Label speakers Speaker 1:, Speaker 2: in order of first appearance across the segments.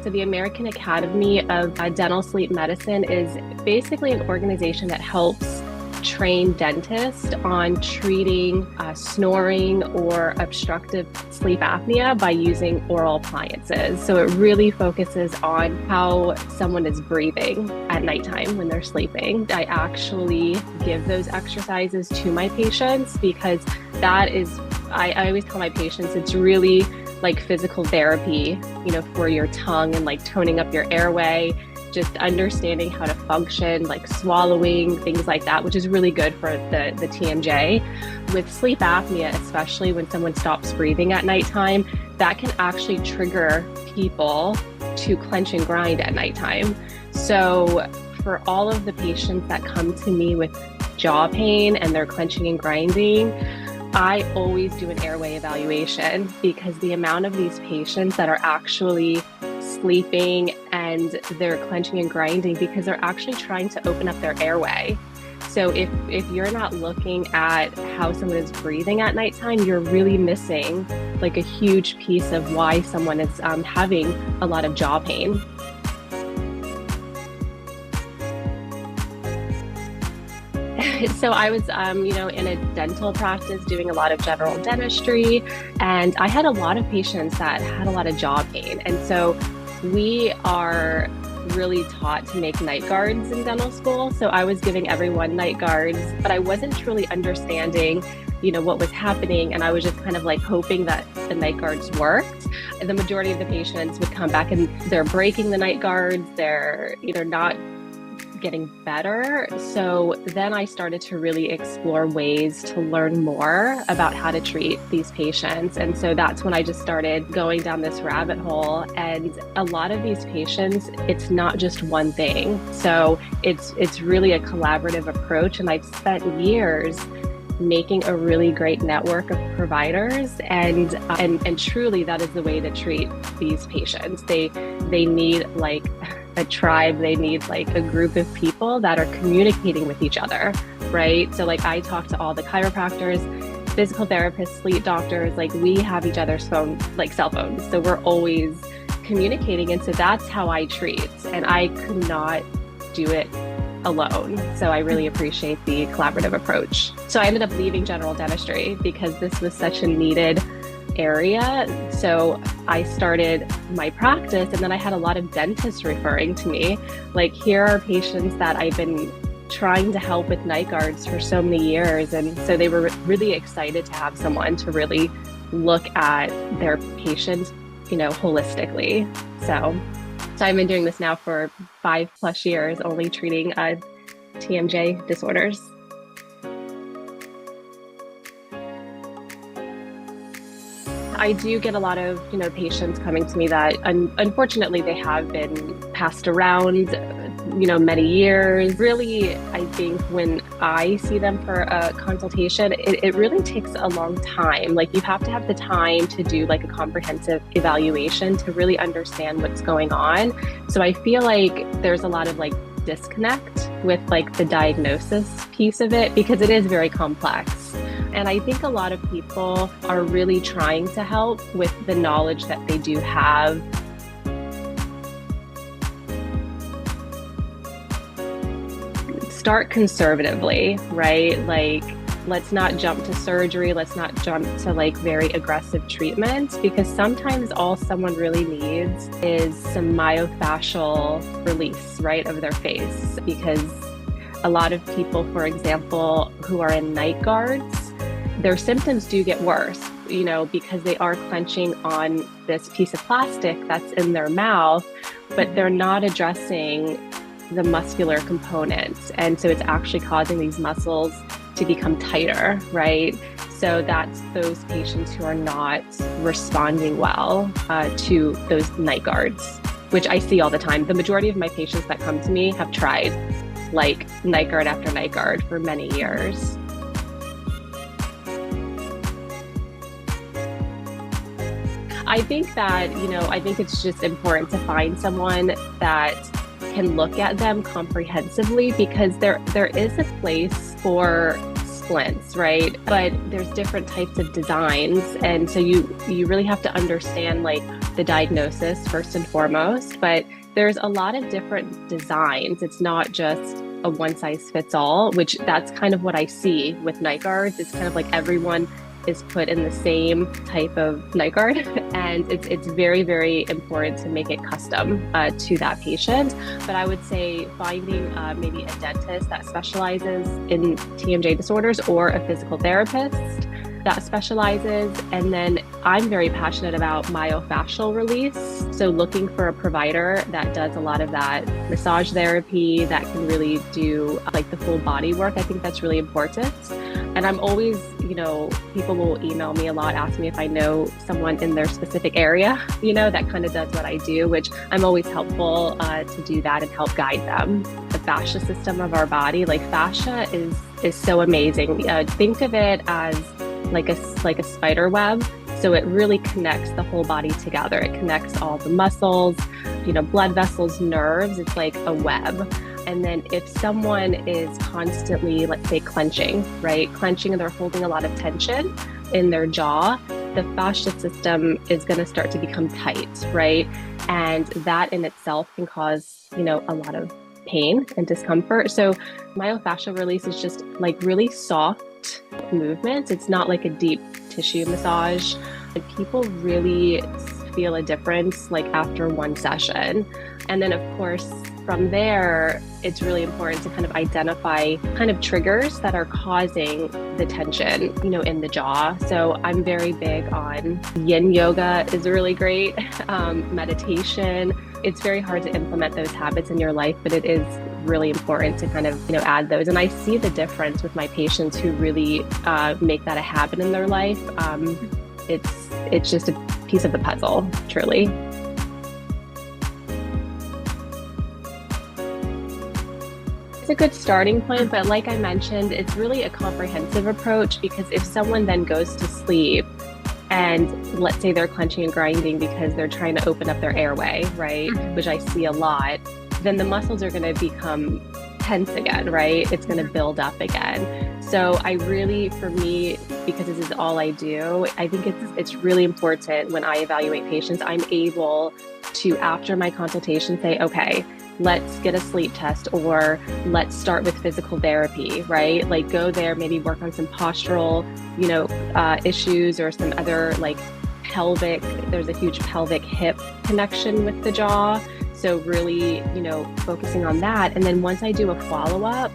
Speaker 1: So the American Academy of Dental Sleep Medicine is basically an organization that helps train dentists on treating snoring or obstructive sleep apnea by using oral appliances. So it really focuses on how someone is breathing at nighttime when they're sleeping. I actually give those exercises to my patients because that is, I always tell my patients, it's really like physical therapy, for your tongue and like toning up your airway, just understanding how to function, like swallowing, things like that, which is really good for the TMJ. With sleep apnea, especially when someone stops breathing at nighttime, that can actually trigger people to clench and grind at nighttime. So for all of the patients that come to me with jaw pain and they're clenching and grinding, I always do an airway evaluation because the amount of these patients that are actually sleeping and they're clenching and grinding because they're actually trying to open up their airway. So if you're not looking at how someone is breathing at nighttime, you're really missing like a huge piece of why someone is having a lot of jaw pain. So I was, in a dental practice doing a lot of general dentistry, and I had a lot of patients that had a lot of jaw pain. And so we are really taught to make night guards in dental school. So I was giving everyone night guards, but I wasn't truly understanding, what was happening. And I was just kind of like hoping that the night guards worked. And the majority of the patients would come back and they're breaking the night guards. They're either not getting better. So then I started to really explore ways to learn more about how to treat these patients. And so that's when I just started going down this rabbit hole. And a lot of these patients, it's not just one thing. So it's really a collaborative approach. And I've spent years making a really great network of providers, and truly that is the way to treat these patients. They need like a tribe, they need like a group of people that are communicating with each other, right? So like I talk to all the chiropractors, physical therapists, sleep doctors, like we have each other's phone, like cell phones. So we're always communicating. And so that's how I treat. And I could not do it alone. So I really appreciate the collaborative approach. So I ended up leaving general dentistry because this was such a needed area. So I started my practice, and then I had a lot of dentists referring to me, like, here are patients that I've been trying to help with night guards for so many years. And so they were really excited to have someone to really look at their patients, holistically. So I've been doing this now for 5+ years, only treating TMJ disorders. I do get a lot of, patients coming to me that unfortunately they have been passed around, many years. Really, I think when I see them for a consultation, it really takes a long time. Like you have to have the time to do like a comprehensive evaluation to really understand what's going on. So I feel like there's a lot of like disconnect with like the diagnosis piece of it because it is very complex. And I think a lot of people are really trying to help with the knowledge that they do have. Start conservatively, right? Like, let's not jump to surgery. Let's not jump to like very aggressive treatments, because sometimes all someone really needs is some myofascial release, right, of their face. Because a lot of people, for example, who are in night guards, their symptoms do get worse, because they are clenching on this piece of plastic that's in their mouth, but they're not addressing the muscular components. And so it's actually causing these muscles to become tighter, right? So that's those patients who are not responding well to those night guards, which I see all the time. The majority of my patients that come to me have tried like night guard after night guard for many years. I think that, I think it's just important to find someone that can look at them comprehensively, because there is a place for splints, right? But there's different types of designs. And so you really have to understand like the diagnosis first and foremost, but there's a lot of different designs. It's not just a one size fits all, which that's kind of what I see with night guards. It's kind of like everyone is put in the same type of night guard, and it's very, very important to make it custom to that patient. But I would say finding maybe a dentist that specializes in TMJ disorders or a physical therapist that specializes. And then I'm very passionate about myofascial release. So looking for a provider that does a lot of that massage therapy that can really do like the full body work. I think that's really important. And I'm always, people will email me a lot, ask me if I know someone in their specific area, that kind of does what I do, which I'm always helpful to do that and help guide them. The fascia system of our body, like fascia is so amazing. Think of it as like a spider web. So it really connects the whole body together. It connects all the muscles, blood vessels, nerves. It's like a web. And then if someone is constantly, let's say, clenching, right? Clenching, and they're holding a lot of tension in their jaw, the fascia system is going to start to become tight, right? And that in itself can cause, a lot of pain and discomfort. So myofascial release is just like really soft movements. It's not like a deep tissue massage. And people really feel a difference like after one session. And then of course, from there, it's really important to kind of identify kind of triggers that are causing the tension, in the jaw. So I'm very big on yin yoga is really great. Meditation. It's very hard to implement those habits in your life, but it is really important to kind of, add those. And I see the difference with my patients who really make that a habit in their life. It's just a piece of the puzzle, truly. It's a good starting point, but like I mentioned, it's really a comprehensive approach, because if someone then goes to sleep and let's say they're clenching and grinding because they're trying to open up their airway, right? Which I see a lot, then the muscles are going to become tense again, right? It's going to build up again. So I really, for me, because this is all I do, I think it's really important when I evaluate patients, I'm able to, after my consultation, say, okay, let's get a sleep test, or let's start with physical therapy, right? Like go there, maybe work on some postural, issues, or some other like pelvic, there's a huge pelvic hip connection with the jaw. So really, focusing on that. And then once I do a follow-up,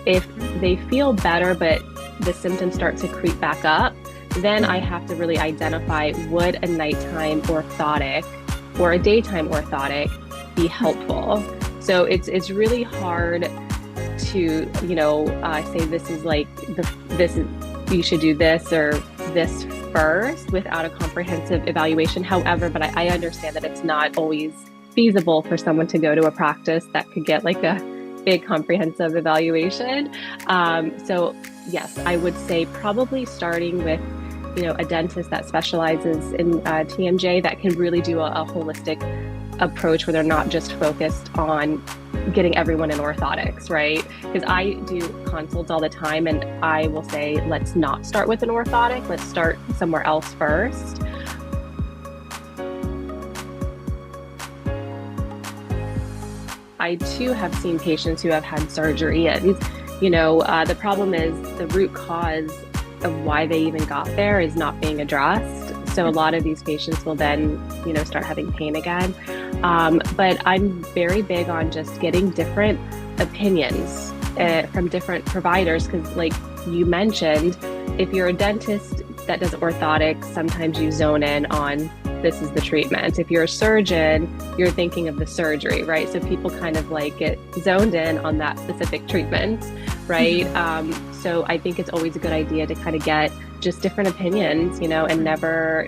Speaker 1: if they feel better, but the symptoms start to creep back up, then I have to really identify, would a nighttime orthotic or a daytime orthotic be helpful? So it's really hard to, say this is like, you should do this or this first without a comprehensive evaluation. However, but I understand that it's not always feasible for someone to go to a practice that could get like a big comprehensive evaluation. So yes, I would say probably starting with, a dentist that specializes in TMJ that can really do a holistic approach where they're not just focused on getting everyone in orthotics, right? Because I do consults all the time and I will say, let's not start with an orthotic, let's start somewhere else first. I too have seen patients who have had surgery, and the problem is the root cause of why they even got there is not being addressed. So a lot of these patients will then, start having pain again. But I'm very big on just getting different opinions from different providers, because like you mentioned, if you're a dentist that does orthotics, sometimes you zone in on this is the treatment. If you're a surgeon, you're thinking of the surgery, right? So people kind of like get zoned in on that specific treatment, right? So I think it's always a good idea to kind of get just different opinions, and never,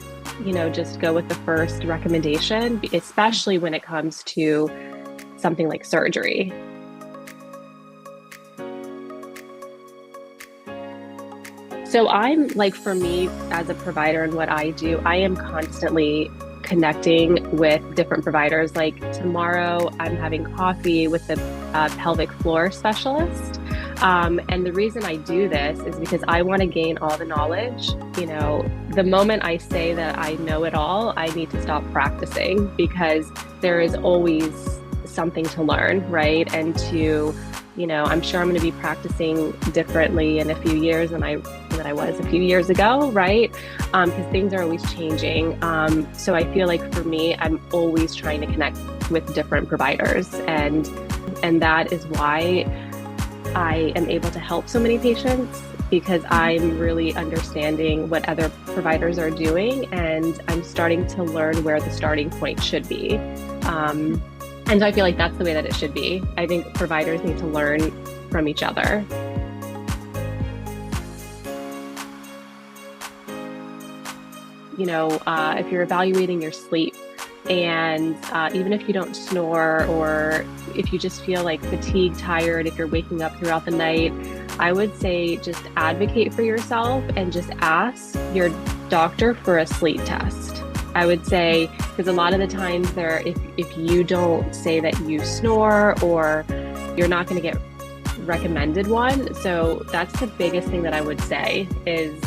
Speaker 1: just go with the first recommendation, especially when it comes to something like surgery. So I'm like, for me as a provider and what I do, I am constantly connecting with different providers. Like tomorrow I'm having coffee with the pelvic floor specialist. And the reason I do this is because I want to gain all the knowledge. The moment I say that I know it all, I need to stop practicing because there is always something to learn, right? I'm sure I'm going to be practicing differently in a few years than I was a few years ago, right? Because things are always changing. So I feel like for me, I'm always trying to connect with different providers, and that is why I am able to help so many patients because I'm really understanding what other providers are doing and I'm starting to learn where the starting point should be. And so I feel like that's the way that it should be. I think providers need to learn from each other. If you're evaluating your sleep, and even if you don't snore or if you just feel like fatigued, tired, if you're waking up throughout the night, I would say just advocate for yourself and just ask your doctor for a sleep test. I would say, because a lot of the times if you don't say that you snore, or you're not going to get recommended one. So that's the biggest thing that I would say is,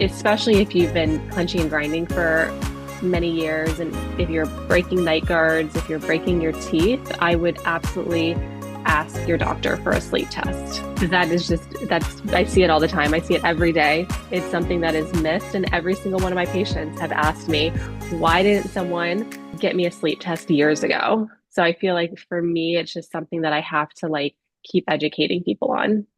Speaker 1: especially if you've been clenching and grinding for many years, and if you're breaking night guards, if you're breaking your teeth, I would absolutely ask your doctor for a sleep test. I see it all the time. I see it every day. It's something that is missed, and every single one of my patients have asked me, why didn't someone get me a sleep test years ago? So I feel like for me, it's just something that I have to keep educating people on.